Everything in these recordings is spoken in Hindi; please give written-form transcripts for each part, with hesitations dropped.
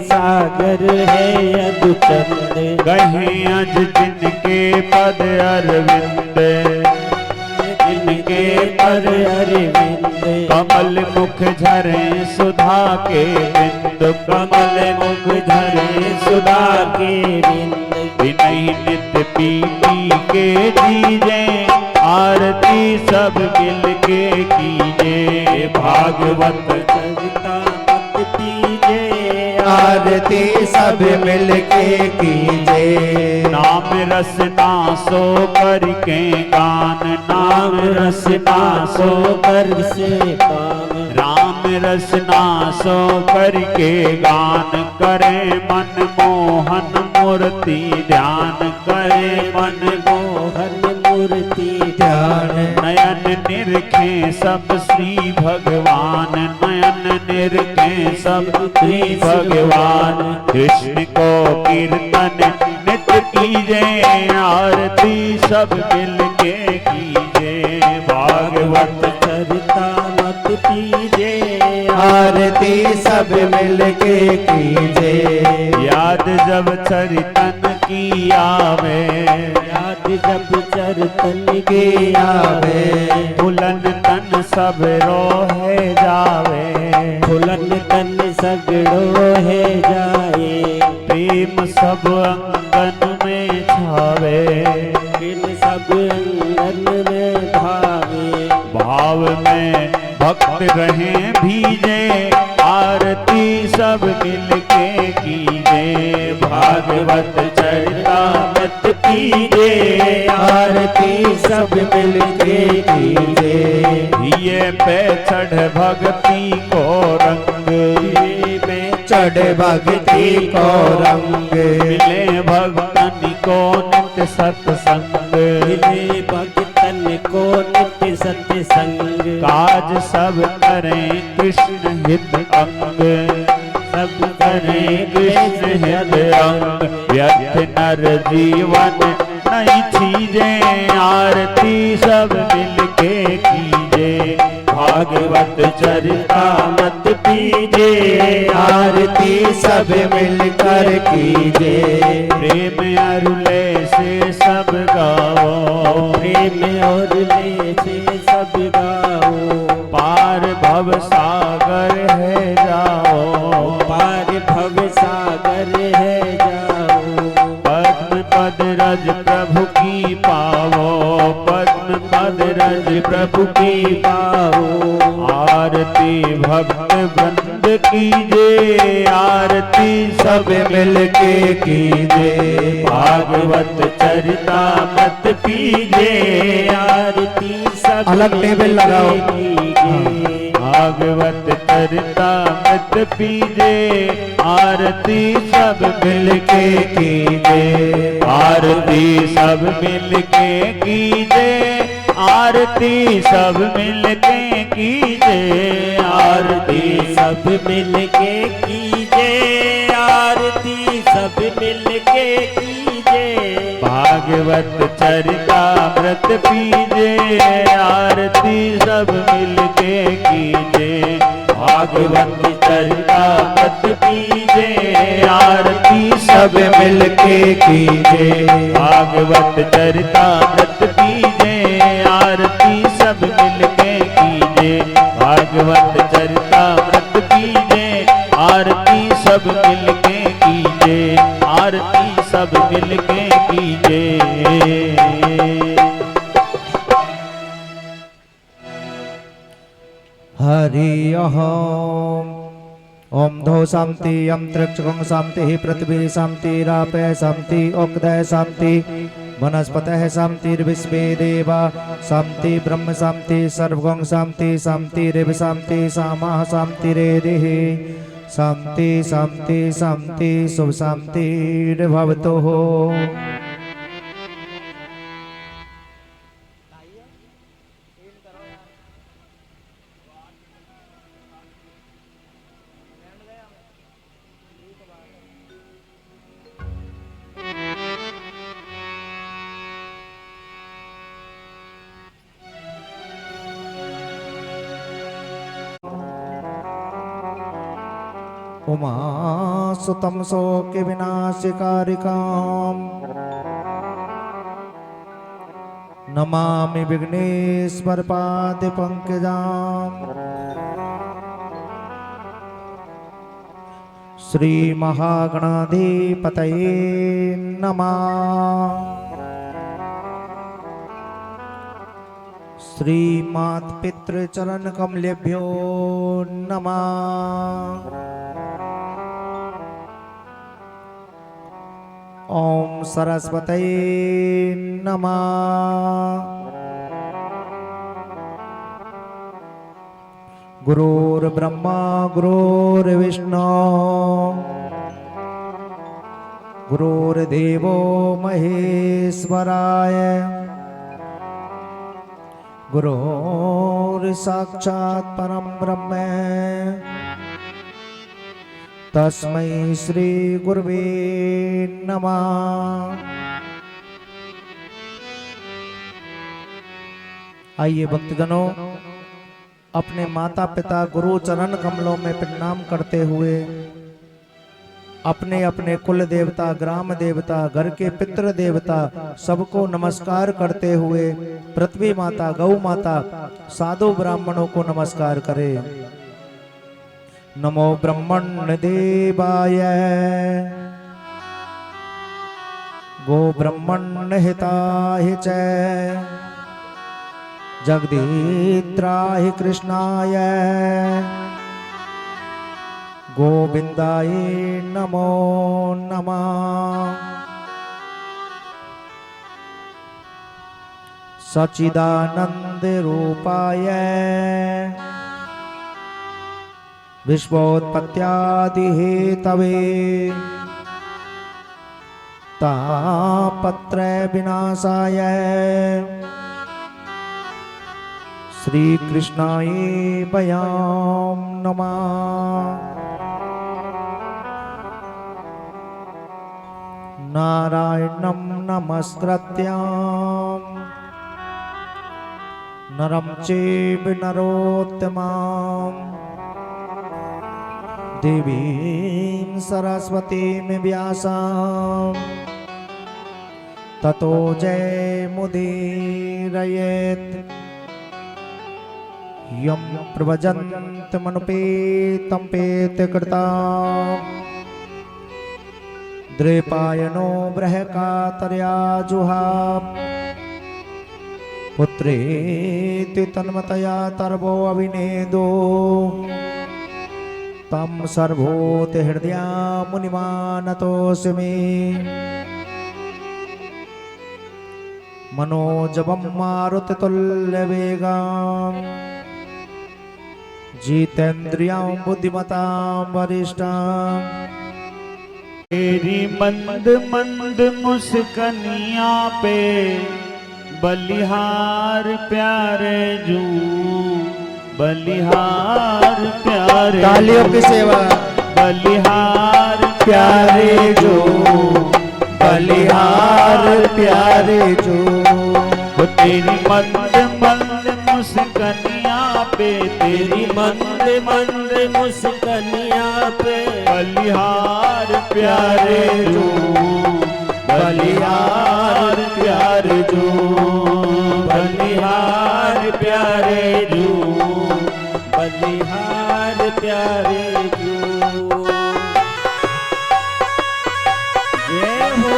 सागर है अधुचंद। कहीं अज जिनके पद अरविंद, जिनके पद अरविंद। कमल मुख झरे सुधा के बिंदु, कमल मुख धरे सुधा के बिंद। विनय नित्य पी पी के जीजे, आरती सब मिल के कीजे। भागवत चरितामृत पीजे, आरती सब मिल के कीजे। नाम रसना सो करके गान, नाम रसना सो कर से काम। राम रसना सो करके गान, करे मन मोहन मूर्ति ध्यान, करे मन मोहन मूर्ति ध्यान। नयन निरखे सब श्री भगवान, नयन निरखे सब श्री भगवान। कृष्ण को कीर्तन नित्य कीजे, आरती सब मिल के कीजे। भागवत चरितामृत पीजे, आरती सब मिल के कीजे। याद जब चरितन की आवे, याद जब चरितन की आवे। फुलन तन सब रोहे जावे, फुलन तन सगड़ो है जाए। प्रेम सब अंगन में छावे, प्रेम सब अंगन में भावे। भाव में भक्त रहे भीजे, आरती सब मिल के कीजे। भागवत चरितामृत कीजे, आरती सब मिल के कीजे। ये पे चढ़ भक्ति को रंग, में चढ़ भक्ति को रंग। मिले भक्तन को नित्य सत्संग, मिले भक्तन को नित्य सत्संग। काज सब करें कृष्ण हित अंग, सब करें कृष्ण हित अंग। व्यर्थ नर जीवन नहीं छीजे, आरती सब मिल के कीजे। भागवत चरितामृत पीजे, आरती सब मिल कर कीजे। प्रेम अरुले से सब गाओ, प्रेम और ले से सब गाओ। पार भव सागर है जाओ, पार भव सागर है जाओ। पद्म पद रज प्रभु की पावो, पद्म पद रज प्रभु की पाओ। आरती भक्त वृंद कीजे, आरती सब मिल के कीजे। भागवत चरितामृत पीजे, आरती सब अलग टेबल लगाओ। कीजिए। भागवत चरितामृत पीजे, आरती सब मिल के कीजे। आरती सब मिल के कीजे, आरती सब मिल के कीजे। आरती सब मिल के कीजिए, आरती सब मिल के कीजिए। भागवत चरितामृत पीजे, आरती सब मिल के कीजे। भागवत चरितामृत पीजे, आरती सब मिल के कीजे। भागवत चरितामृत पीजे, आरती सब मिल के कीजे। भागवत चरितामृत पीजे, आरती सब मिल के कीजे। आरती सब मिल के कीजे। हरि ओम। ओम धो शांति, अंतरिक्षं शांति, पृथ्वी शांति, रापे शांति, ओक्दय शांति, वनस्पतः शांतिर्विश्वे देवा शांति, ब्रह्म शांति, सर्वगं शांति, शांतिरेव शांति, सामा शांतिरेधिः। शांति शांति शांति शुभ शांतिर्भवतु। उमा सुतम शोक विनाशकारिकाम् नमामि विघ्नेश्वर पाद पंकजाम् श्री महागणाधिपतये नमः। श्री मात पितृ चरण कमलेभ्यो नमः। ओम सरस्वतये नमः। गुरुर्ब्रह्मा गुरुर्विष्णु गुरुर्देवो महेश्वराय गुरुर्साक्षात् परं ब्रह्म तस्मै श्री गुरवे नमः। आइए भक्तजनों, अपने माता पिता गुरु चरण कमलों में प्रणाम करते हुए अपने अपने कुल देवता, ग्राम देवता, घर के पितृ देवता सबको नमस्कार करते हुए पृथ्वी माता, गौ माता, साधु ब्राह्मणों को नमस्कार करें। नमो ब्रह्मण्य देवाय गो ब्रह्मण्य हिताय च जगदीत्राय कृष्णाय गोविंदाय नमो नमः। सच्चिदानंद रूपाय विश्वोत्पत्त्यादि हेतवे तापत्रय विनाशाय श्री कृष्णाय वयं नमः। नारायणं नमस्कृत्य नरं चैव नरोत्तमं देवीं सरस्वतीं व्यासं ततो जयमुदीरयेत्। यं प्रव्रजन्तमनुपेतं पेतकृतां द्रैपायनो बृहकातर्या जुहाव पुत्रेति तन्मतया तर्वो अविनेदो तं सर्वोति हृदया मुनिमानतोऽस्मि। मनोजवं मारुततुल्यवेगम् जितेन्द्रियां बुद्धिमतां वरिष्ठां तेरी मंद मंद मुस्कनिया पे बलिहार प्यारे जू, बलिहार प्यारे तालियों की सेवा। बलिहार प्यारे जो बलिहार प्यारे जो वो तेरी मंद मंद मुस्कनिया पे, तेरी मंद मंद मुस्कनिया पे बलिहार प्यारे जो, बलिहार प्यारे जो, बलिहार प्यारे जो, बलिहार प्यारे जो। जय हो।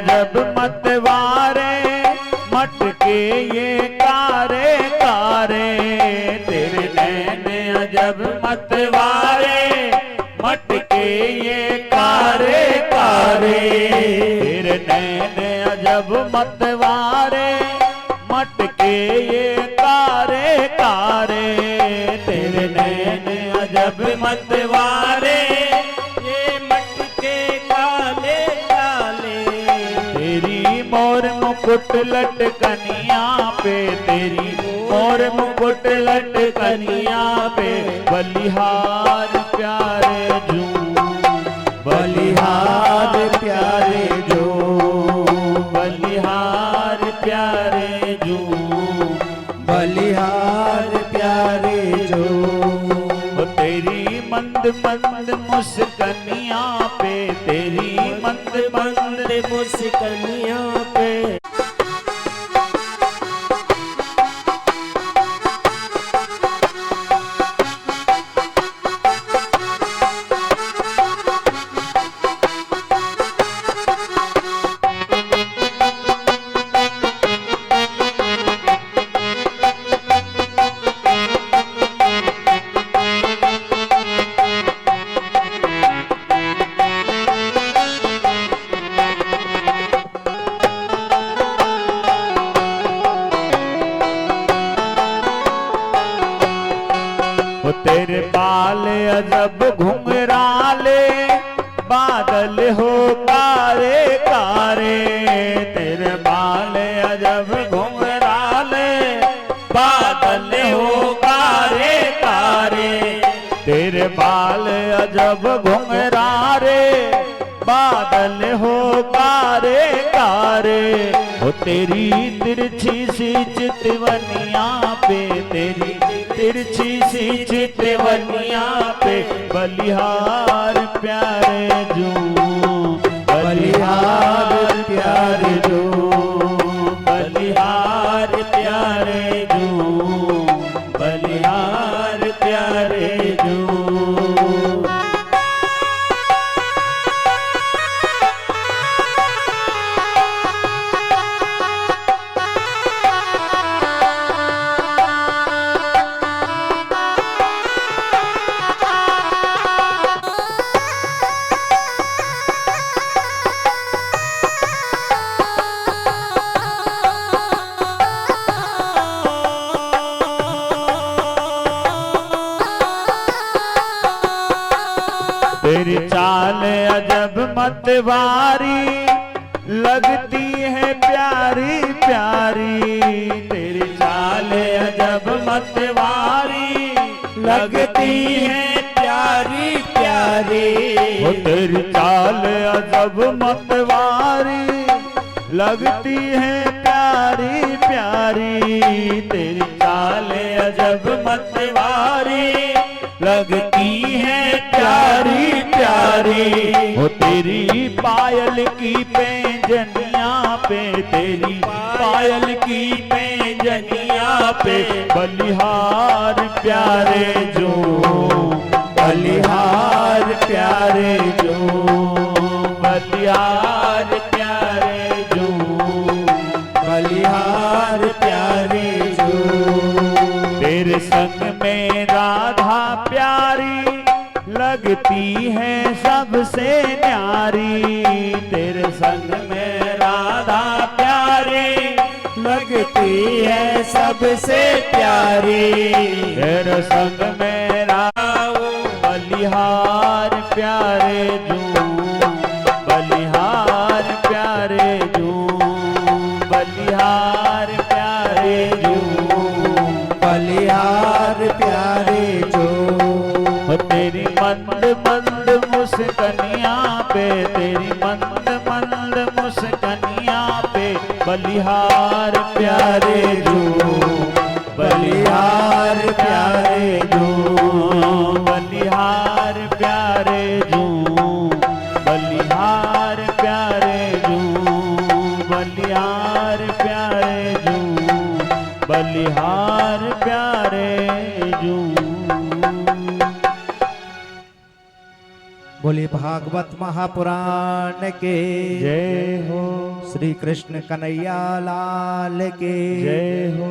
जब मतवारे मटके ये कारे कारे, तेरे नैन अजब मतवारे मटके ये कारे कारे, तेरे नैन अजब मतवारे मटके ये कारे कारे, तेरे नैन अजब मतवारे ये मटके काले मोर मुकुट लटकनिया पे, तेरी मोर मुकुट लटकनिया पे, बलिहार प्यारे जू, बलिहार प्यारे जो, बलिहार प्यारे जू, बलिहार प्यारे जो। तेरी मंद मंद मुस्कनिया पे, तेरी मंद मंद मुस्कनिया पे, तेरे बाल अजब घुंघराले, बादल हो कारे कारे, तेरे बाल अजब घुंघराले, बादल हो कारे कारे, तेरे बाल अजब घुंघराले, बादल हो कारे कारे। हो तेरी तिरछी सी चितवनिया पे, तेरी तिरछी सी चितवनिया पे, बलिहार प्यारे जू, बलिहार प्यारे जो, बलिहार प्यारे जू, बलिहार प्यारे जू। तेरी चाल अजब मतवारी, लगती है प्यारी प्यारी, तेरी चाल अजब मतवारी, लगती है प्यारी प्यारी। वो तेरी चाल अजब मतवारी, लगती है प्यारी प्यारी, तेरी चाल अजब मतवारी, लगती है प्यारी प्यारी। वो तेरी पायल की पैंजनिया पे, तेरी पायल की पैंजनिया पे, बलिहार प्यारे जो, बलिहार प्यारे जो, बलिहार प्यारे जो, बलिहार प्यारे जो। तेरे संग में राधा प्यारी, लगती है सबसे न्यारी, तेरे संग में राधा प्यारी, लगती है सबसे प्यारी, तेरे संग में राधा, बलिहार प्यारे जू, बलिहार प्यारे जू, बलिहार प्यारे जू, बलिहार प्यारे जो। तेरी मंद मंद मुस्कनिया पे, तेरी मंद मंद मुस्कनिया पे, बलिहार प्यारे जो, बलिहार प्यारे जो, बलिहार प्यारे जो, बलिहार प्यारे जो, बलिहार प्यारे जो, बलिहार प्यारे जो। बोले भागवत महापुराण के जय हो, श्री कृष्ण कन्हैया लाल के जय हो,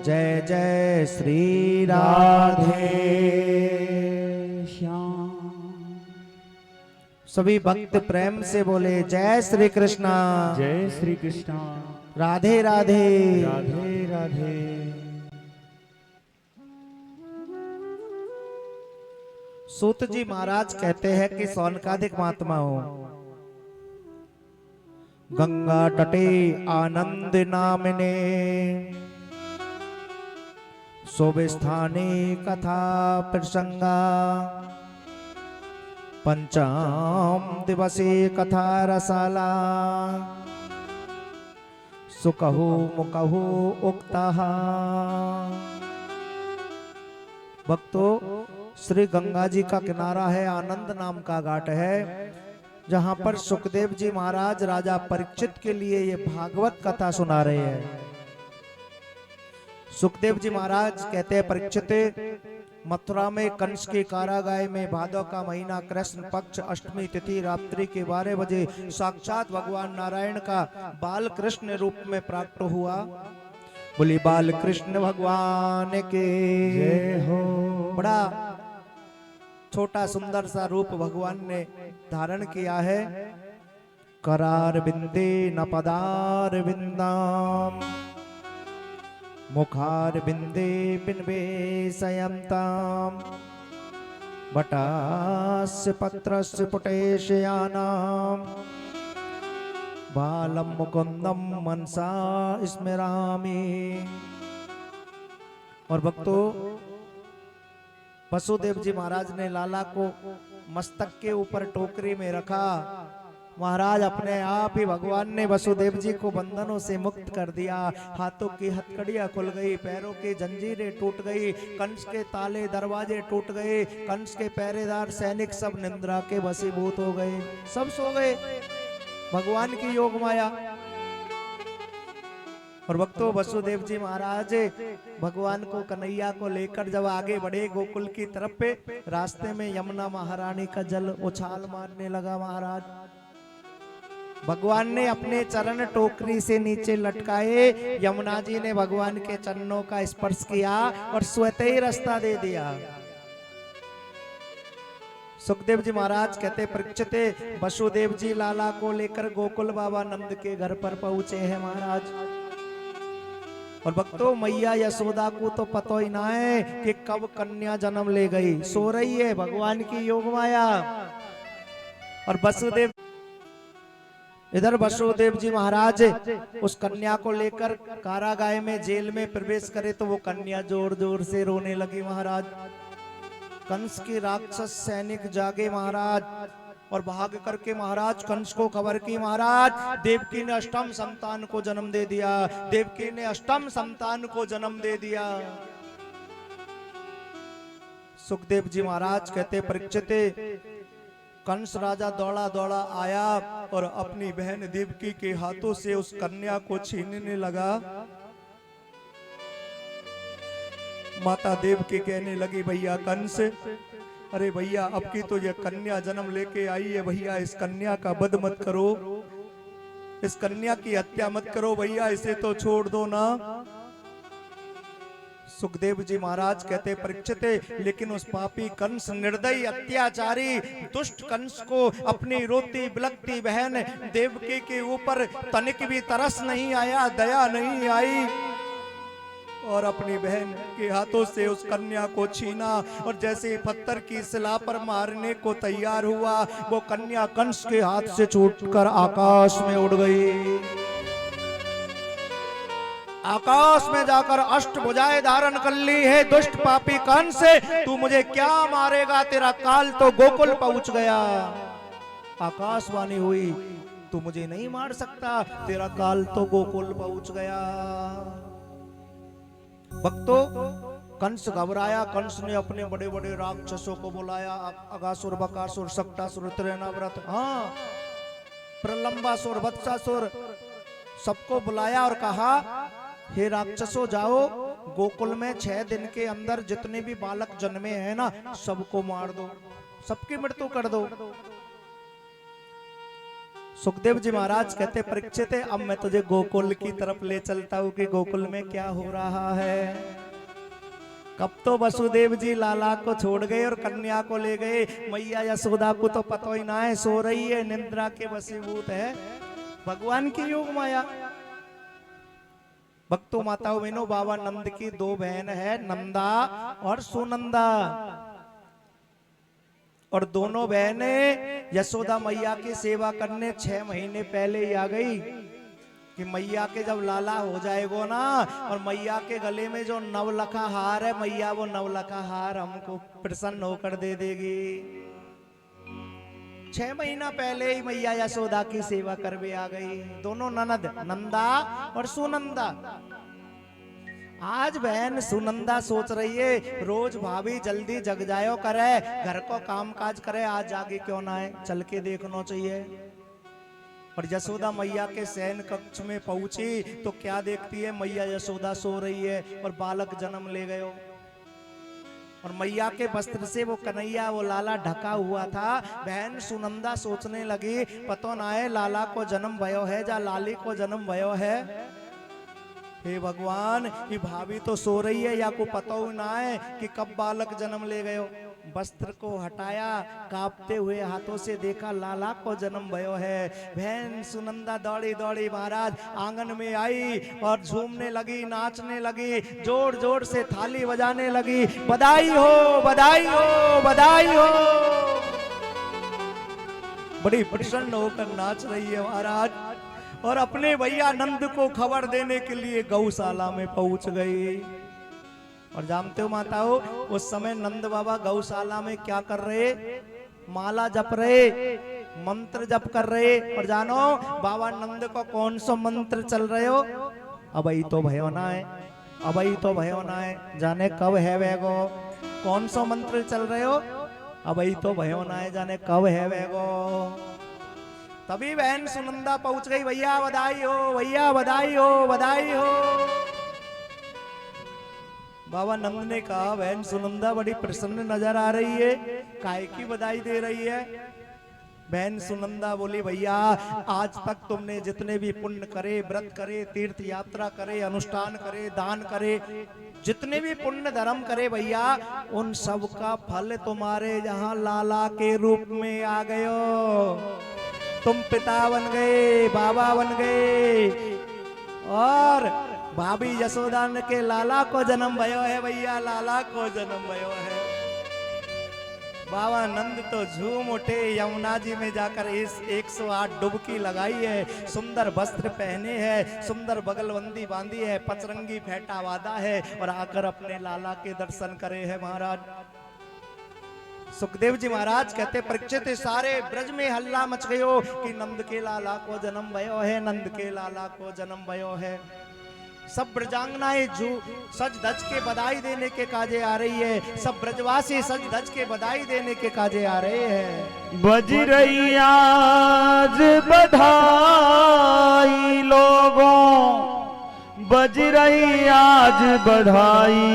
जय जय श्री राधे श्याम। सभी भक्त प्रेम से बोले जय श्री कृष्णा, जय श्री कृष्ण, राधे राधे। राधे राधे। सूत जी महाराज कहते हैं कि सौनकादिक महात्मा हो, गंगा तटे आनंद नामने शोभे स्थाने कथा प्रसंगा पंचाम दिवसे कथा रसाला सुकहु मुकहु उक्ता। भक्तों, श्री गंगा जी का किनारा है, आनंद नाम का घाट है, जहां पर सुखदेव जी महाराज राजा परीक्षित के लिए ये भागवत कथा सुना रहे हैं। सुखदेव जी महाराज कहते हैं, परीक्षित, मथुरा में कंस के कारागार में भादव का महीना कृष्ण पक्ष अष्टमी तिथि रात्रि के 12 बजे साक्षात भगवान नारायण का बाल कृष्ण रूप में प्राप्त हुआ। बोली बाल कृष्ण भगवान के जय हो। बड़ा छोटा सुंदर सा रूप भगवान ने धारण किया है। करार बिंदे न पदार बिंदाम मुखार बिंदे पिन्वे सयंताम बटास्य पत्रस्य पुटेशयानाम बालम मुकुंदम मनसा स्मरामि। और भक्तों, वसुदेव जी महाराज ने लाला को मस्तक के ऊपर टोकरी में रखा। महाराज अपने आप ही भगवान ने वसुदेव जी को बंधनों से मुक्त कर दिया। हाथों की हथकड़ियां खुल गई, पैरों की जंजीरें टूट गई, कंस के ताले दरवाजे टूट गए, कंस के पहरेदार सैनिक सब निंद्रा के वशीभूत हो गए, सब सो गए। भगवान की योग माया। और भक्तों, वसुदेव जी महाराज भगवान को कन्हैया को लेकर जब आगे बढ़े गोकुल की तरफ पे, रास्ते में यमुना महारानी का जल उछाल मारने लगा। महाराज भगवान ने अपने चरण टोकरी से नीचे लटकाए, यमुना जी ने भगवान के चरणों का स्पर्श किया और स्वतः ही रास्ता दे दिया। सुखदेव जी महाराज कहते, परीक्षित, वसुदेव जी लाला को लेकर गोकुल बाबा नंद के घर पर पहुंचे हैं महाराज। और भक्तों, मैया यशोदा को तो पता ही ना है कि कब कन्या जन्म ले गई, सो रही है, भगवान की योग माया। और वसुदेव, इधर वसुदेव जी महाराज उस कन्या को लेकर कारागार में जेल में प्रवेश करे तो वो कन्या जोर जोर से रोने लगी। महाराज कंस के राक्षस सैनिक जागे महाराज, और भाग करके महाराज कंस को खबर की, महाराज देवकी ने अष्टम संतान को जन्म दे दिया, देवकी ने अष्टम संतान को जन्म दे दिया। सुखदेव जी महाराज कहते, परीक्षित, कंस राजा दौड़ा दौड़ा आया और अपनी बहन देवकी के हाथों से उस कन्या को छीनने लगा। माता देवकी कहने लगी, भैया कंस, अरे भैया अब की तो यह कन्या जन्म लेके आई है, भैया इस कन्या का वध मत करो, इस कन्या की हत्या मत करो भैया, इसे तो छोड़ दो ना। सुखदेव जी महाराज कहते, परीक्षित, लेकिन उस पापी कंस, निर्दयी अत्याचारी दुष्ट कंस को अपनी रोती बिलखती बहन देवकी के ऊपर तनिक भी तरस नहीं आया, दया नहीं आई, और अपनी बहन के हाथों से उस कन्या को छीना। और जैसे पत्थर की शिला पर मारने को तैयार हुआ, वो कन्या कंस के हाथ से छूटकर आकाश में उड़ गई। आकाश में जाकर अष्टभुजाएं धारण कर ली है। दुष्ट पापी कंस, तू मुझे क्या मारेगा, तेरा काल तो गोकुल पहुंच गया। आकाशवाणी हुई, तू मुझे नहीं मार सकता, तेरा काल तो गोकुल पहुंच गया। भक्तों, कंस घबराया। कंस ने अपने बड़े बड़े राक्षसों को बुलाया, अगासुर, बकासुर, सक्टासुर, त्रिनव्रत, हाँ, प्रलंबासुर, वत्सासुर, सबको बुलाया और कहा, हे राक्षसों, जाओ गोकुल में 6 दिन के अंदर जितने भी बालक जन्मे हैं ना, सबको मार दो, सबकी मृत्यु कर दो। सुखदेव जी महाराज कहते, परीक्षित, अब मैं तुझे गोकुल की तरफ ले चलता हूं कि गोकुल में क्या हो रहा है। कब तो वसुदेव जी लाला को छोड़ गए और कन्या को ले गए, मैया यशोदा को तो पता ही ना है, सो रही है, निद्रा के वशीभूत है। भगवान की योग माया। भक्तों, माताओं बहनों, बाबा नंद की 2 बहन है, नंदा और सुनंदा। और दोनों बहनें यशोदा मैया की सेवा करने 6 महीने पहले ही आ गई कि मैया के जब लाला हो जाएगो ना, और मैया के गले में जो नवलखा हार है, मैया वो नवलखा हार हमको प्रसन्न होकर दे देगी। 6 महीना पहले ही मैया यशोदा की सेवा करवे आ गई। दोनों ननद, नंदा और सुनंदा। आज बहन सुनंदा सोच रही है रोज भाभी जल्दी जग जायो करे, घर को काम काज करे, आज जागे क्यों ना है, चल के देखना चाहिए। और यशोदा मैया के शयन कक्ष में पहुंची तो क्या देखती है, मैया यशोदा सो रही है और बालक जन्म ले गयो। और मैया के वस्त्र से वो कन्हैया, वो लाला ढका हुआ था। बहन सुनंदा सोचने लगी पतो ना है लाला को जन्म भयो है या लाली को जन्म भयो है। हे भगवान, ये भाभी तो सो रही है या को पता ही ना है कि कब बालक जन्म ले गयो। वस्त्र को हटाया, कांपते हुए हाथों से देखा लाला को जन्म भयो है। बहन सुनंदा दौड़ी दौड़ी महाराज आंगन में आई और झूमने लगी, नाचने लगी, जोर जोर से थाली बजाने लगी, बधाई हो बधाई हो बधाई हो। बड़ी प्रसन्न होकर नाच रही है महाराज। और अपने भैया नंद को खबर देने के लिए गौशाला में पहुंच गई। और जानते हो माताओं, उस समय नंद बाबा गौशाला में क्या कर रहे, माला जप रहे, मंत्र जप कर रहे। और जानो बाबा नंद को कौन सा मंत्र चल रहे हो, अबई तो भयो ना है, अबई तो भयो ना है, जाने कब है वेगो। कौन सा मंत्र चल रहे हो, अबई तो भयो ना है, जाने कब है वेगो। तभी बहन सुनंदा पहुंच गई, भैया बधाई हो, भैया बधाई हो, बधाई हो। बाबा नंद ने कहा बहन सुनंदा बड़ी प्रसन्न नजर आ रही है, काहे की बधाई दे रही है। बहन सुनंदा बोली भैया आज तक तुमने जितने भी पुण्य करे, व्रत करे, तीर्थ यात्रा करे, अनुष्ठान करे, दान करे, जितने भी पुण्य धर्म करे भैया, उन सब का फल तुम्हारे यहाँ लाला के रूप में आ गयो। तुम पिता बन गए, बाबा बन गए। और भाभी यशोदा के लाला को जन्म भयो है भैया, लाला को जन्म भयो है। बाबा नंद तो झूम उठे, यमुना जी में जाकर इस 108 डुबकी लगाई है, सुंदर वस्त्र पहने हैं, सुंदर बगलबंदी बांधी है, पचरंगी फेंटा बांधा है और आकर अपने लाला के दर्शन करे है महाराज। सुखदेव जी महाराज कहते परीक्षित सारे ब्रज में हल्ला मच गयो कि नंद के लाला को जन्म भयो है, नंद के लाला को जन्म भयो है। सब ब्रजांगनाएं जो सज धज के बधाई देने के काजे आ रही है, सब ब्रजवासी सज धज के बधाई देने के काजे आ रहे हैं। बज रही आज बधाई लोगों, बज रही आज बधाई,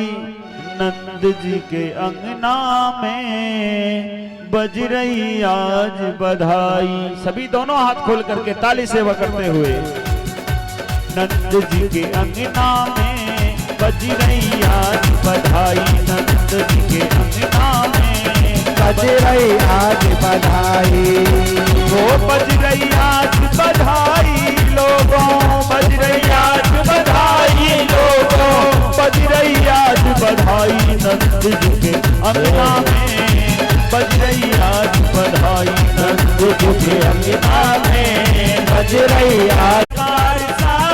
नंद जी के अंगना में बज रही आज बधाई। सभी दोनों हाथ खोल करके ताली सेवा करते हुए, नंद जी के अंगना में बज रही आज बधाई, नंद जी के अंगना में बज रही आज बधाई। वो बज रही आज बधाई लोगों, बज रही आज बधाई लोगों, बज रही आज बधाई, नंद जी के अंगना में बज रही आज बधाई, नंद जी के अंगना में बज रही आज।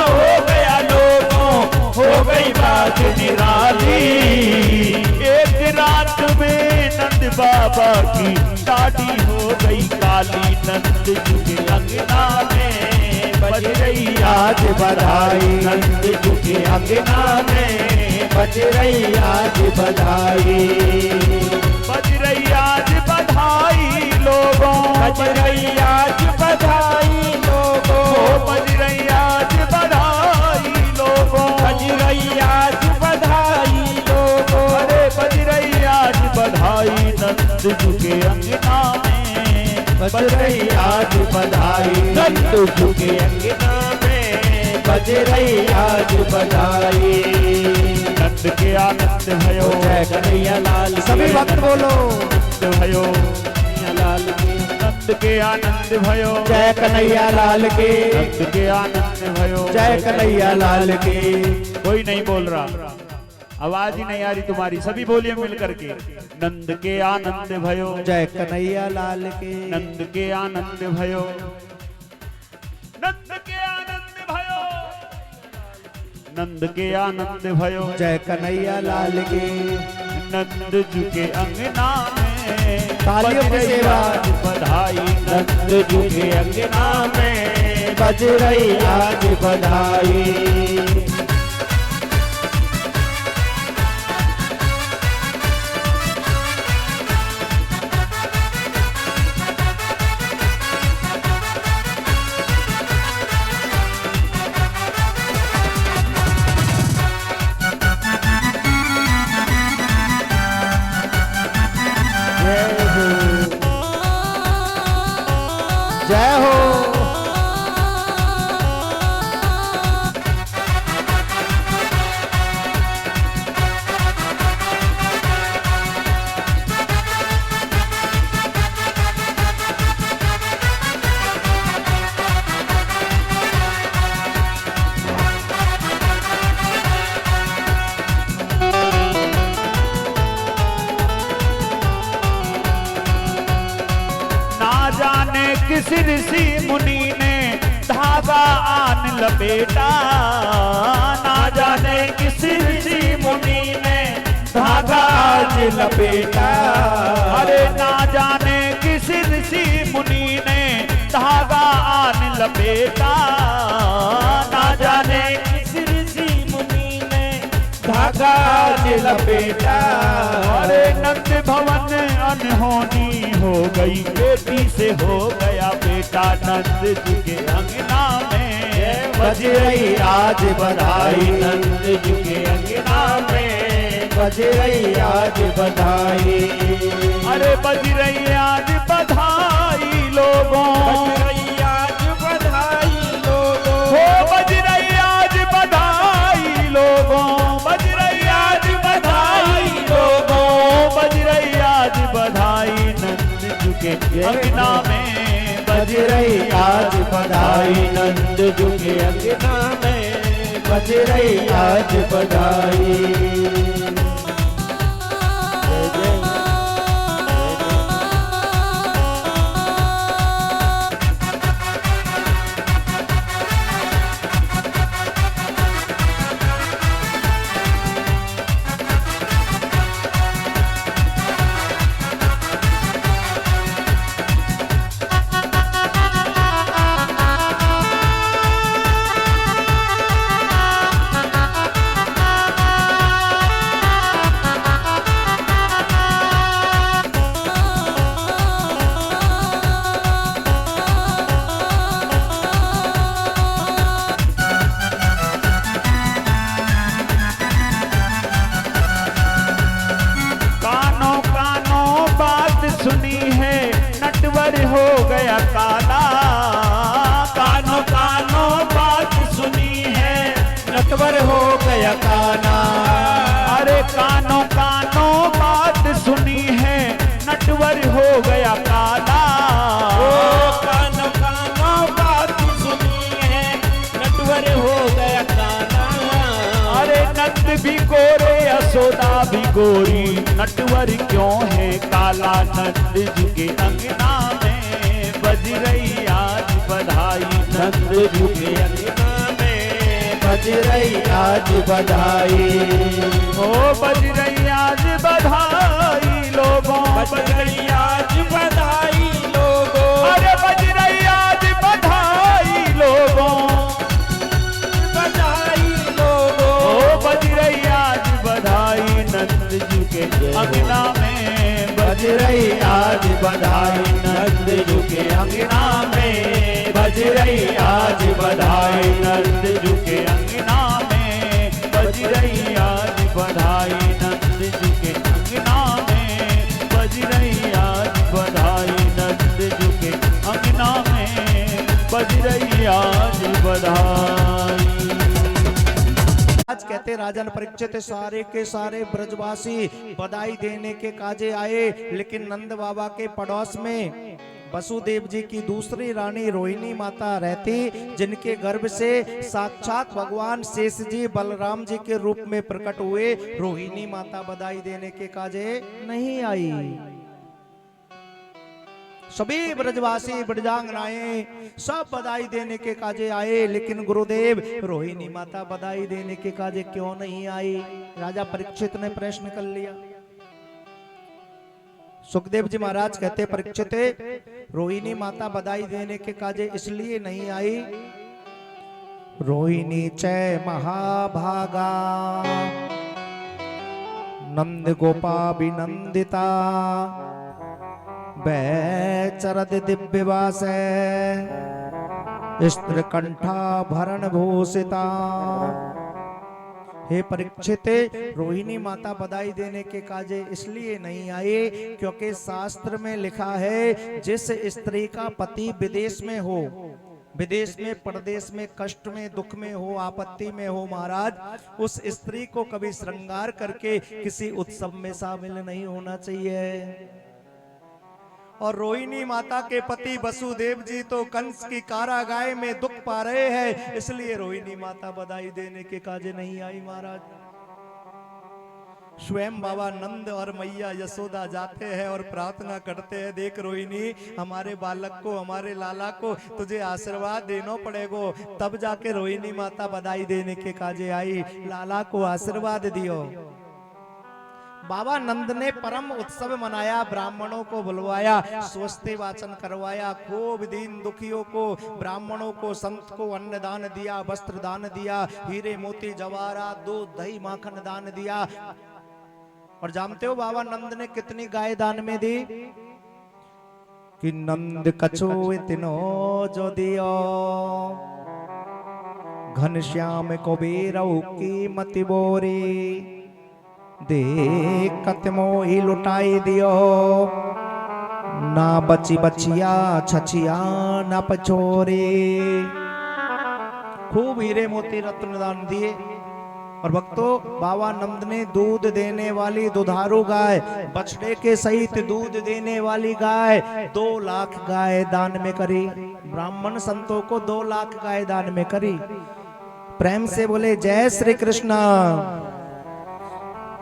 हो गया लोगों, हो गई बात निराली, एक रात में नंद बाबा की दाढ़ी हो गई काली, नंद जी के अंगना में बज रही आज बधाई, नंद जी के अंगना में बज रही आज बधाई। बज रही आज बधाई लोगों, बज रही आज बधाई लोगों, बज रही आज बधाई लोगों, बज रही आज बधाई लोगों, अरे बज रही आज बधाई, नंद जी के अंगना में बज रही आज बधाई, नंद जी के अंगना में बज रही आज बधाई। नंद के आनंद भयो, जय कन्हैया लाल, सभी भक्त बोलो नंद भयो लाल के, नंद के आनंद भयो, जय कन्हैया लाल के, नंद के आनंद भयो, जय कन्हैया लाल के। कोई नहीं बोल रहा। आवाज ही नहीं आ रही तुम्हारी, सभी बोलिए मिल करके। नंद के आनंद भयो, जय कन्हैया लाल के। नंद के आनंद भयो, नंद के आनंद भयो, नंद के आनंद भयो, जय कन्हैया लाल के। नंद जी के अंगना में तालियों की सेवा, बधाई, नंद जी के अंगना में बज रही आज बधाई। जय हो। किस ऋषि मुनि ने धागा आन लपेटा, ना जाने किस ऋषि मुनि ने धागा आज लपेटा। अरे ना जाने किस ऋषि मुनि ने धागा आन लपेटा, ना जाने किस ऋषि मुनि ने धागा आज लपेटा। अरे नंद भवन अनहोनी हो गई, बेटी से हो गया बेटा, नंद जी के अंगना में बज रही आज बधाई। नंद जी के अंगना में बज रही आज बधाई। अरे बज रही आज बधाई लोगों, बज रही आज बधाई लोगों, हो बज रही आज बधाई लोगों, बज रही आज बधाई लोगों, बज रही आज बधाई। नंद जी के अंगना में बज रही आज बधाई। नंद जी के अंगना में बज रही आज बधाई। हो गया काला, कानो कानो बात सुनी है, नटवर हो गया काना। अरे कानो कानो बात सुनी है, नटवर हो गया काला। ओ कानो कानो बात सुनी है, नटवर हो गया काना। अरे नंद भी गोरे यशोदा भी गोरी, नटवर क्यों है काला। नंद जी के अंगना में बज रही आज बधाई, नंद जी के अंगना में बज रही आज बधाई। ओ बज रही आज बधाई लोगों, बज रही आज बधाई लोगों, अरे बज रही आज बधाई लोगों, बधाई लोगों। ओ बज रही आज बधाई। नंद जी के अंगना में बज रही आज बधाई। नंद जी के अंगना में बज रही आज बधाई। नंद जी के अंगना में बज रही आज बधाई। नंद जी के अंगना में बज रही आज बधाई। नंद जी के अंगना में बज रही आज बधाई। आज कहते राजन परीक्षित सारे के सारे ब्रजवासी बधाई देने के काजे आए, लेकिन नंद बाबा के पड़ोस में वसुदेव जी की दूसरी रानी रोहिणी माता रहती, जिनके गर्भ से साक्षात भगवान शेष जी बलराम जी के रूप में प्रकट हुए। रोहिणी माता बधाई देने के काजे नहीं आई। सभी ब्रजवासी ब्रजांगनाएं सब बधाई देने के काजे आए, लेकिन गुरुदेव रोहिणी माता बधाई देने के काजे क्यों नहीं आई? राजा परीक्षित ने प्रश्न कर लिया। सुखदेव जी महाराज कहते, परीक्षित रोहिणी माता बधाई देने के काजे इसलिए नहीं आई, रोहिणी चय महाभागा नंद गोपाभिनंदिता चरद दिव्यवास स्त्र कंठा भरण भूषिता। हे परीक्षित, रोहिणी माता बधाई देने के काजे इसलिए नहीं आई क्योंकि शास्त्र में लिखा है, जिस स्त्री का पति विदेश में हो, विदेश में परदेश में कष्ट में दुख में हो आपत्ति में हो महाराज, उस स्त्री को कभी श्रृंगार करके किसी उत्सव में शामिल नहीं होना चाहिए। और रोहिणी माता के पति वसुदेव जी तो कंस की कारागार में दुख पा रहे हैं, इसलिए रोहिणी माता बधाई देने के काजे नहीं आई महाराज। स्वयं बाबा नंद और मैया यशोदा जाते हैं और प्रार्थना करते हैं, देख रोहिणी हमारे बालक को हमारे लाला को तुझे आशीर्वाद देना पड़ेगा। तब जाके रोहिणी माता बधाई देने के काजे आई, लाला को आशीर्वाद दियो। बाबा नंद ने परम उत्सव मनाया, ब्राह्मणों को बुलवाया, स्वस्ति वाचन करवाया, खूब दीन दुखियों को ब्राह्मणों को संत को अन्न दान दिया, वस्त्र दान दिया, हीरे मोती जवाहरात दूध दही माखन दान दिया। और जानते हो बाबा नंद ने कितनी गाय दान में दी? कि नंद कछो इतनो जो दियो घनश्याम को बेरऊ की मति बोरी देखत मोही लुटाई दियो ना बची बचिया छचिया ना पछोरे। खूब हीरे मोती रत्न दान दिए। और भक्तों बाबा नंद ने दूध देने वाली दुधारू गाय, बछड़े के सहित दूध देने वाली गाय 2 लाख गाय दान में करी। ब्राह्मण संतों को 2 लाख गाय दान में करी। प्रेम से बोले जय श्री कृष्ण,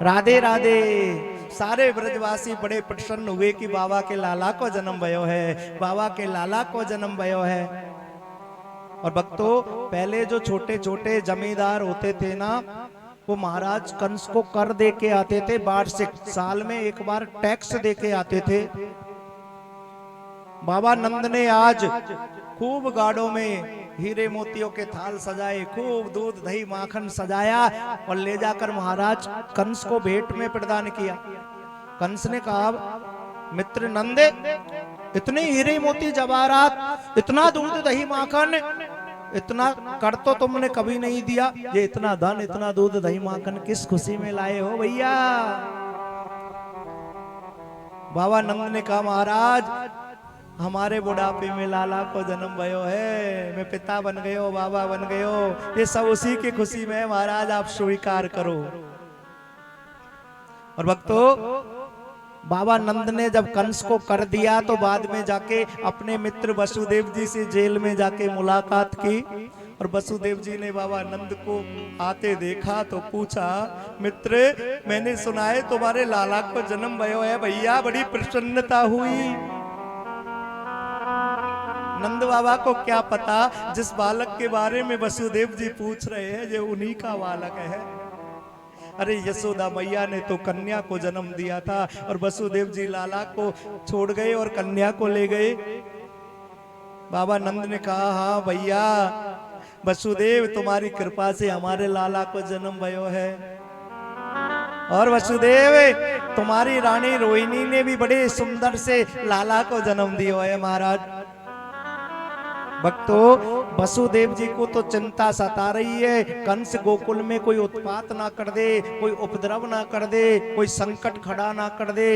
राधे राधे। सारे ब्रजवासी बड़े प्रसन्न हुए कि बाबा के लाला को जन्म भयो है, बाबा के लाला को जन्म भयो है। और भक्तों पहले जो छोटे छोटे जमींदार होते थे ना, वो महाराज कंस को कर दे के आते थे, वार्षिक साल में एक बार टैक्स दे के आते थे। बाबा नंद ने आज खूब गाड़ों में हीरे मोतियों के थाल सजाए, खूब दूध दही माखन सजाया और ले जाकर महाराज कंस को भेंट में प्रदान किया। कंस ने कहा, मित्र नंद, इतने हीरे मोती जवाहरात, इतना दूध दही माखन, इतना कर तो तुमने कभी नहीं दिया, ये इतना धन इतना दूध दही माखन किस खुशी में लाए हो भैया? बाबा नंद ने कहा, महाराज हमारे बुढ़ापे में लाला को जन्म भयो है, मैं पिता बन गयो, बाबा बन गयो, ये सब उसी की खुशी में महाराज आप स्वीकार करो। और भक्तों बाबा नंद ने जब कंस को कर दिया तो बाद में जाके अपने मित्र वसुदेव जी से जेल में जाके मुलाकात की। और वसुदेव जी ने बाबा नंद को आते देखा तो पूछा, मित्र मैंने सुना है तुम्हारे लाला को जन्म भयो है भैया, बड़ी प्रसन्नता हुई। नंद बाबा को क्या पता जिस बालक के बारे में वसुदेव जी पूछ रहे हैं ये उन्हीं का बालक है। अरे यशोदा मैया ने तो कन्या को जन्म दिया था और वसुदेव जी लाला को छोड़ गए और कन्या को ले गए। बाबा नंद ने कहा, हाँ भैया वसुदेव तुम्हारी कृपा से हमारे लाला को जन्म भयो है। और वसुदेव तुम्हारी रानी रोहिणी ने भी बड़े सुंदर से लाला को जन्म दियो है महाराज। भक्तों वसुदेव जी को तो चिंता सता रही है, कंस गोकुल में कोई उत्पात ना कर दे, कोई उपद्रव ना कर दे, कोई संकट खड़ा ना कर दे।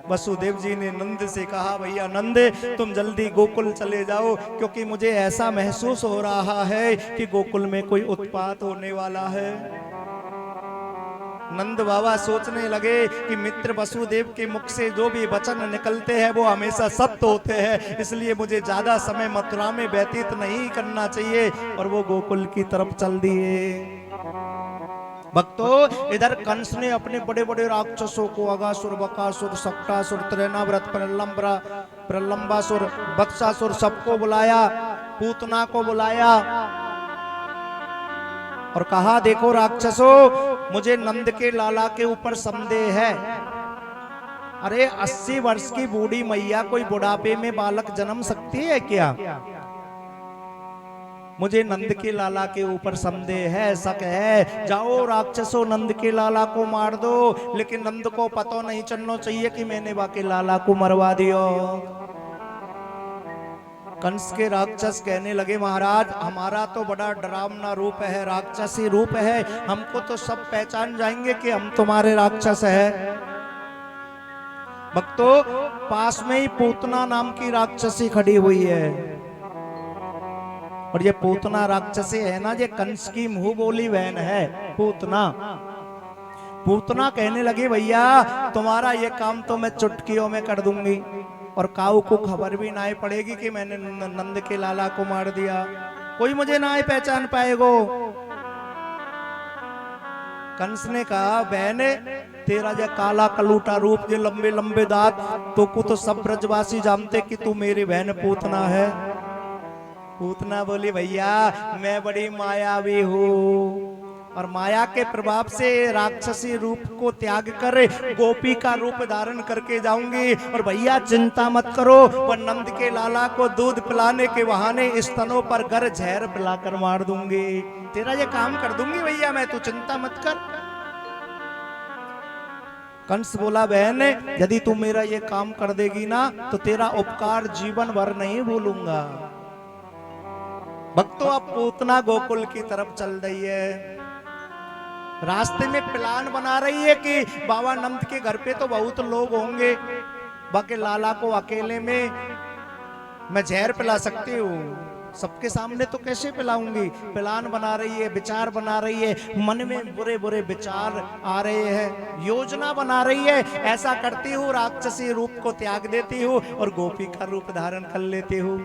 वसुदेव जी ने नंद से कहा, भैया नंद तुम जल्दी गोकुल चले जाओ, क्योंकि मुझे ऐसा महसूस हो रहा है कि गोकुल में कोई उत्पात होने वाला है। नंद बाबा सोचने लगे कि मित्र वसुदेव के मुख से जो भी वचन निकलते हैं वो हमेशा सत्य होते हैं, इसलिए मुझे ज्यादा समय मथुरा में व्यतीत नहीं करना चाहिए। और वो गोकुल की तरफ चल दिए। भक्तों, इधर कंस ने अपने बड़े बड़े राक्षसों को अगासुर, बकासुर, सक्टासुर, त्रिनाव्रत, प्रलंबासुर, बत्सासुर सबको बुलाया, पूतना को बुलाया और कहा देखो राक्षसों, मुझे नंद के लाला के ऊपर संदेह है। अरे 80 वर्ष की बूढ़ी मैया कोई बुढ़ापे में बालक जन्म सकती है क्या? मुझे नंद के लाला के ऊपर संदेह है, शक है। जाओ राक्षसों, नंद के लाला को मार दो, लेकिन नंद को पता नहीं चलना चाहिए कि मैंने बाकी लाला को मरवा दियो। कंस के राक्षस कहने लगे महाराज, हमारा तो बड़ा डरावना रूप है, राक्षसी रूप है, हमको तो सब पहचान जाएंगे कि हम तुम्हारे राक्षस है। भक्तों, पास में ही पूतना नाम की राक्षसी खड़ी हुई है, और ये पूतना राक्षसी है ना, ये कंस की मुंह बोली बहन है पूतना। पूतना कहने लगी भैया तुम्हारा ये काम तो मैं चुटकियों में कर दूंगी, और काऊ को खबर भी ना पड़ेगी कि मैंने नंद के लाला को मार दिया, कोई मुझे ना पहचान पाएगो। कंस ने कहा बहन, तेरा जो काला कलूटा रूप, जो लंबे लंबे दांत, तो को तो सब ब्रजवासी जानते कि तू मेरी बहन पूतना है। पूतना बोली भैया मैं बड़ी मायावी हूँ, और माया के प्रभाव से राक्षसी रूप को त्याग कर गोपी का रूप धारण करके जाऊंगी। और भैया चिंता मत करो, वह नंद के लाला को दूध पिलाने के बहाने स्तनों पर गर जहर पिलाकर मार दूंगी, तेरा ये काम कर दूंगी भैया मैं, तू चिंता मत कर। कंस बोला बहन यदि तू मेरा ये काम कर देगी ना तो तेरा उपकार जीवन भर नहीं भूलूंगा। भक्तों, अब पूतना गोकुल की तरफ चल रही है, रास्ते में प्लान बना रही है कि बाबा नंद के घर पे तो बहुत लोग होंगे, बाकी लाला को अकेले में मैं जहर पिला सकती हूँ, सबके सामने तो कैसे पिलाऊंगी। प्लान बना रही है, विचार बना रही है, मन में बुरे बुरे विचार आ रहे हैं, योजना बना रही है। ऐसा करती हूँ राक्षसी रूप को त्याग देती हूँ और गोपी का रूप धारण कर लेती हूँ।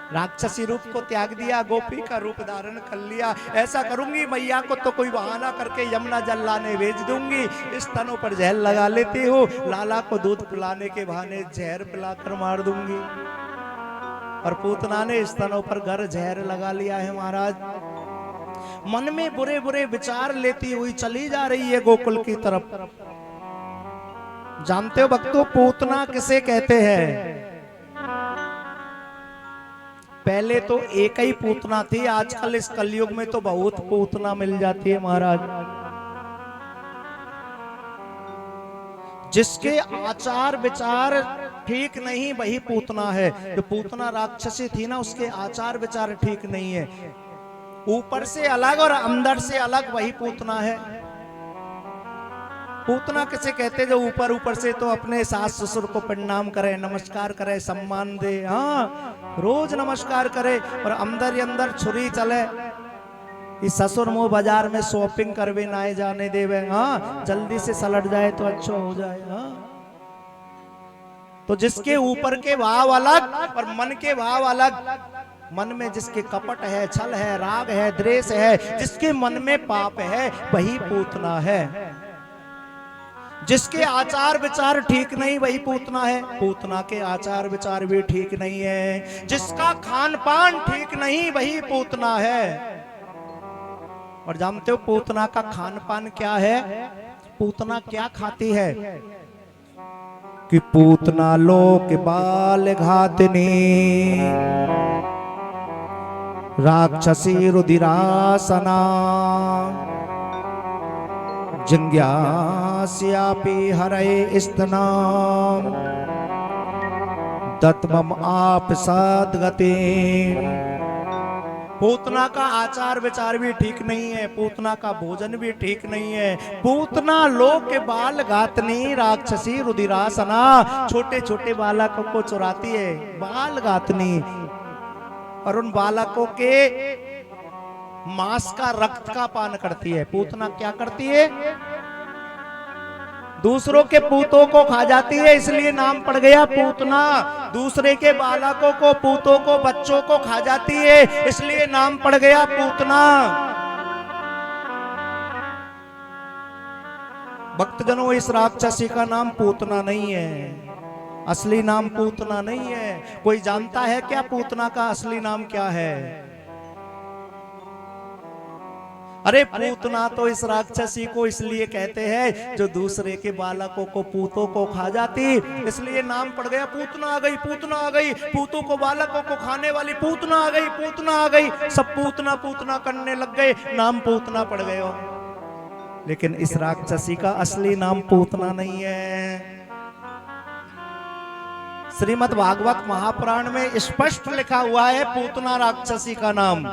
राक्षसी रूप को त्याग दिया, गोपी का रूप धारण कर लिया। ऐसा करूंगी मैया को तो कोई बहाना करके यमुना जल लाने भेज दूंगी, इस तनों पर जहर लगा लेती हूँ, लाला को दूध पिलाने के बहाने जहर पिलाकर मार दूंगी। और पूतना ने इस तनों पर घर जहर लगा लिया है महाराज। मन में बुरे बुरे विचार लेती हुई चली जा रही है गोकुल की तरफ। जानते हो भक्तों, पूतना किसे कहते हैं? पहले तो एक ही पूतना थी, आजकल इस कलयुग में तो बहुत पूतना मिल जाती है महाराज। जिसके आचार विचार ठीक नहीं वही पूतना है। जो पूतना राक्षसी थी ना, उसके आचार विचार ठीक नहीं है, ऊपर से अलग और अंदर से अलग वही पूतना है। पूतना किसे कहते? जो ऊपर ऊपर से तो अपने सास ससुर को प्रणाम करे, नमस्कार करे, सम्मान दे, हाँ रोज नमस्कार करे, और अंदर ही अंदर छुरी चले, इस ससुर मुंह बाजार में शॉपिंग करवे ना जाने देवे, हाँ जल्दी से सलट जाए तो अच्छा हो जाए। हाँ तो जिसके ऊपर के भाव अलग और मन के भाव अलग, मन में जिसके कपट है, छल है, राग है, द्वेष है, जिसके मन में पाप है वही पूतना है। जिसके आचार विचार ठीक नहीं वही पूतना है। पूतना के आचार विचार भी ठीक नहीं है। जिसका खान पान ठीक नहीं वही पूतना है। और जानते हो पूतना का खान पान क्या है? पूतना क्या खाती है? कि पूतना लोक बाल घातनी, राक्षसी रुधिरासना, जिज्ञास्यापि हरे स्तना, दत्मम आप सद्गति। पूतना का आचार विचार भी ठीक नहीं है, पूतना का भोजन भी ठीक नहीं है। पूतना लोक के बाल घातनी, राक्षसी रुधिरासना, छोटे छोटे बालकों को चुराती है, बाल घातनी, और उन बालकों के मांस का, रक्त का पान करती है। पूतना क्या करती है? दूसरों के पूतों को खा जाती है, इसलिए नाम पड़ गया पूतना। दूसरे के बालकों को, पूतों को, बच्चों को खा जाती है, इसलिए नाम पड़ गया पूतना। भक्तजनों, इस राक्षसी का नाम पूतना नहीं है, असली नाम पूतना नहीं है। कोई जानता है क्या पूतना का असली नाम क्या है? अरे पूतना तो इस राक्षसी को इसलिए कहते हैं जो दूसरे के बालकों को, पूतों को खा जाती, इसलिए नाम पड़ गया पूतना आ गई, पूतना आ गई, पूतों को, बालकों को खाने वाली पूतना आ गई, पूतना आ गई। सब पूतना पूतना करने लग गए, नाम पूतना पड़ गया। लेकिन इस राक्षसी का असली नाम पूतना नहीं है। श्रीमद् भागवत महापुराण में स्पष्ट लिखा हुआ है पूतना राक्षसी का नाम,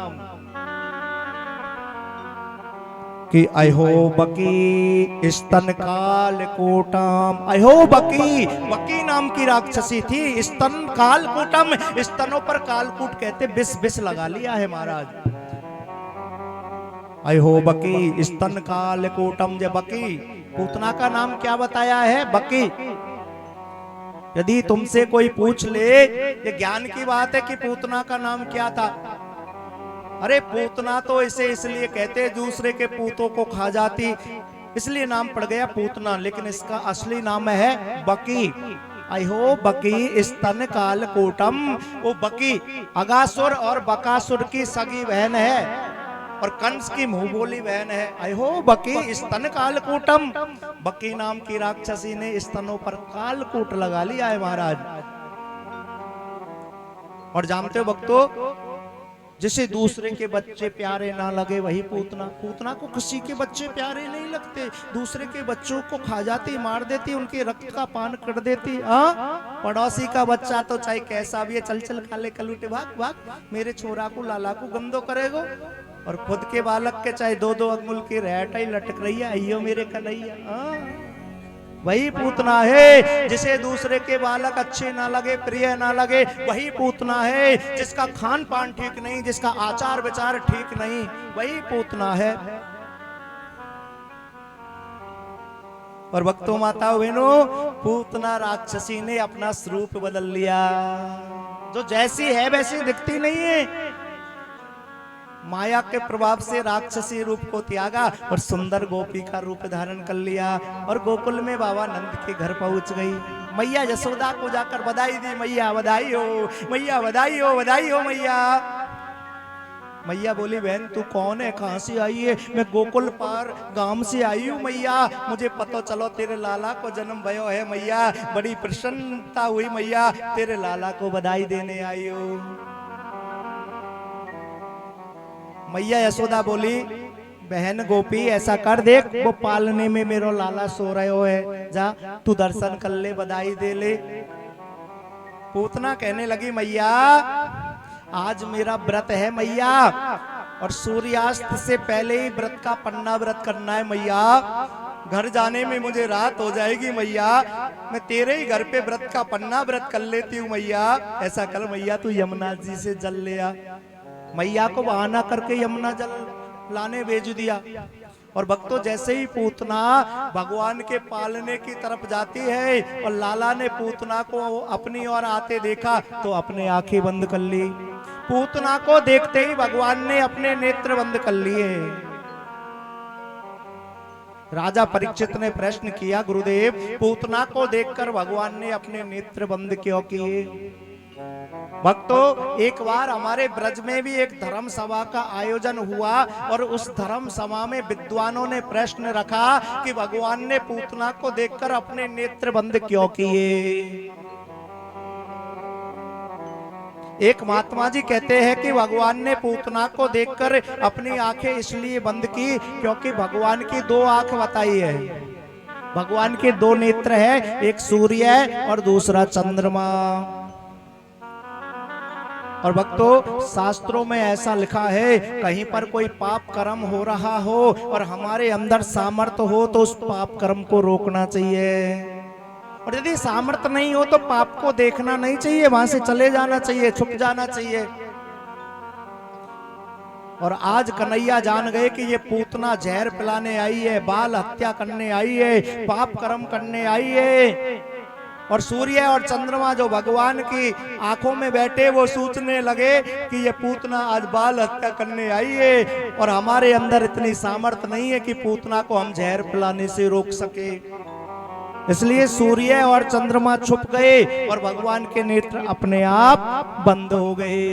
कि अहो बकी स्तन कालकूटम। अहो बकी, बकी नाम की राक्षसी थी, स्तन कालकूटम, स्तनों पर कालकूट कहते बिस बिस लगा लिया है महाराज। अहो बकी स्तन कालकूटम, जे बकी, पूतना का नाम क्या बताया है? बकी। यदि तुमसे कोई पूछ ले, ये ज्ञान की बात है कि पूतना का नाम क्या था। अरे पूतना तो इसे इसलिए कहते दूसरे के पूतों को खा जाती, इसलिए नाम पड़ गया पूतना। लेकिन इसका असली नाम है बकी। अहो बकी स्तन कालकूटम। वो बकी अगासुर और बकासुर की सगी बहन है और कंस की मुंह बोली बहन है। अहो बकी स्तन कालकूटम। बकी नाम की राक्षसी ने स्तनों पर कालकूट लगा लिया है महाराज। और जानते हो भक्तों, जिसे दूसरे के बच्चे प्यारे ना लगे वही पूतना। पूतना को किसी के बच्चे प्यारे नहीं लगते, दूसरे के बच्चों को खा जाती, मार देती, उनके रक्त का पान कर देती। पड़ोसी का बच्चा तो चाहे कैसा भी है, चल चल खा ले कलूटे, भाग भाग, मेरे छोरा को, लाला को गंदो करेगो। और खुद के बालक के चाहे दो दो अंगुल की रहट ही लटक रही है, अयो मेरे कन्हैया। वही पूतना है। जिसे दूसरे के बालक अच्छे ना लगे, प्रिय ना लगे, वही पूतना है। जिसका खान पान ठीक नहीं, जिसका आचार विचार ठीक नहीं, वही पूतना है। और भक्तों, माताओं, बहनों, पूतना राक्षसी ने अपना स्वरूप बदल लिया। जो जैसी है वैसी दिखती नहीं है। माया के प्रभाव से राक्षसी रूप को त्यागा और सुंदर गोपी का रूप धारण कर लिया और गोकुल में बाबा नंद के घर पहुंच गई। मैया यशोदा को जाकर बधाई दी, मैया बधाई हो, मैया बधाई हो, बधाई हो मैया। मैया बोली, बहन तू कौन है, कहां से आई है? मैं गोकुल पार गांव से आई हूँ मैया। मुझे पता चलो तेरे लाला को जन्म भयो है मैया। बड़ी प्रसन्नता हुई मैया, तेरे लाला को बधाई देने आई हूँ। मैया यशोदा बोली, बहन गोपी ऐसा कर, देख वो पालने में मेरा लाला सो रहे हो है, जा तू दर्शन कर ले, बधाई दे ले। पूतना कहने लगी, मैया आज मेरा व्रत है मैया, और सूर्यास्त से पहले ही व्रत का पन्ना व्रत करना है मैया। घर जाने में मुझे रात हो जाएगी मैया, मैं तेरे ही घर पे व्रत का पन्ना व्रत कर लेती हूँ मैया। ऐसा कर मैया, तू यमुना जी से जल ले आ। मैया को बहाना करके यमुना जल लाने भेज दिया। और भक्तों, जैसे ही पूतना भगवान के पालने की तरफ जाती है और लाला ने पूतना को अपनी ओर आते देखा तो अपने आंखें बंद कर ली। पूतना को देखते ही भगवान ने अपने नेत्र बंद कर लिए। राजा परीक्षित ने प्रश्न किया, गुरुदेव पूतना को देखकर भगवान ने अपने नेत्र बंद क्यों किए? भक्तों, एक बार हमारे ब्रज में भी एक धर्म सभा का आयोजन हुआ और उस धर्म सभा में विद्वानों ने प्रश्न रखा कि भगवान ने पूतना को देखकर अपने नेत्र बंद क्यों किए। एक महात्मा जी कहते हैं कि भगवान ने पूतना को देखकर अपनी आंखें इसलिए बंद की क्योंकि भगवान की दो आंख बताई है। भगवान के दो नेत्र है, एक सूर्य है और दूसरा चंद्रमा। और भक्तों, शास्त्रों में ऐसा लिखा है, कहीं पर कोई पाप कर्म हो रहा हो और हमारे अंदर सामर्थ्य हो तो उस पाप कर्म को रोकना चाहिए। और यदि सामर्थ्य नहीं हो तो पाप को देखना नहीं चाहिए, वहां से चले जाना चाहिए, छुप जाना चाहिए। और आज कन्हैया जान गए कि ये पूतना जहर पिलाने आई है, बाल हत्या करने आई है, पाप कर्म करने आई है। और सूर्य और चंद्रमा जो भगवान की आंखों में बैठे वो सोचने लगे कि ये पूतना आज बाल हत्या करने आई है और हमारे अंदर इतनी सामर्थ्य नहीं है कि पूतना को हम जहर पिलाने से रोक सके। इसलिए सूर्य और चंद्रमा छुप गए और भगवान के नेत्र अपने आप बंद हो गए।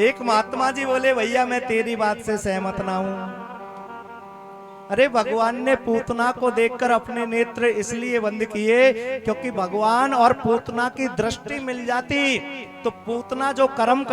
एक महात्मा जी बोले, भैया मैं तेरी बात से सहमत ना हूं। अरे भगवान ने पूतना को देखकर अपने नेत्र इसलिए बंद किए क्योंकि भगवान और पूतना की दृष्टि मिल जाती तो पूतना जो कर्म